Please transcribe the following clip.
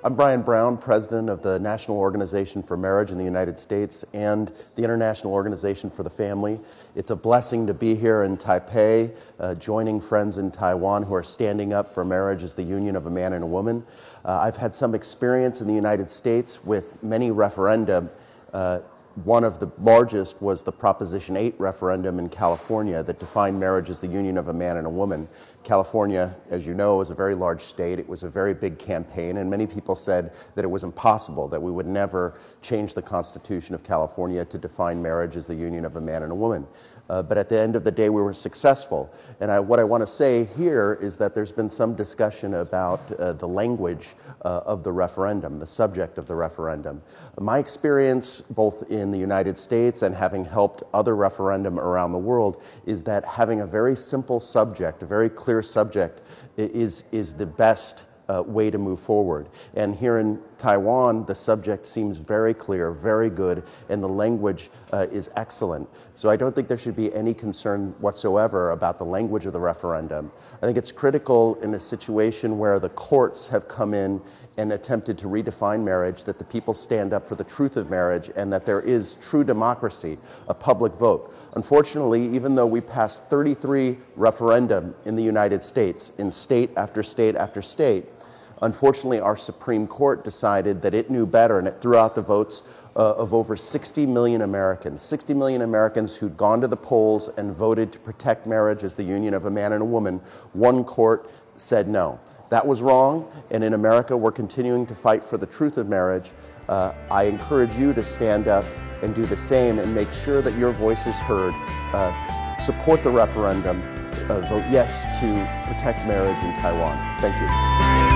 I'm Brian Brown, president of the National Organization for Marriage in the United States and the International Organization for the Family. It's a blessing to be here in Taipei, joining friends in Taiwan who are standing up for marriage as the union of a man and a woman. I've had some experience in the United States with many referenda. One of the largest was the Proposition 8 referendum in California that defined marriage as the union of a man and a woman. California, as you know, is a very large state. It was a very big campaign, and many people said that it was impossible, that we would never change the Constitution of California to define marriage as the union of a man and a woman. But at the end of the day, we were successful. And what I want to say here is that there's been some discussion about the language of the referendum, the subject of the referendum. My experience, both in the United States and having helped other referendum around the world, is that having a very simple subject, a very clear subject, is the best way to move forward. And here in Taiwan, the subject seems very clear, very good, and the language is excellent. So I don't think there should be any concern whatsoever about the language of the referendum. I think it's critical in a situation where the courts have come in and attempted to redefine marriage, that the people stand up for the truth of marriage and that there is true democracy, a public vote. Unfortunately, even though we passed 33 referendum in the United States, in state after state after state, unfortunately our Supreme Court decided that it knew better, and it threw out the votes of over 60 million Americans. 60 million Americans who'd gone to the polls and voted to protect marriage as the union of a man and a woman. One court said no. That was wrong, and in America we're continuing to fight for the truth of marriage. I encourage you to stand up and do the same and make sure that your voice is heard. Support the referendum. Vote yes to protect marriage in Taiwan. Thank you.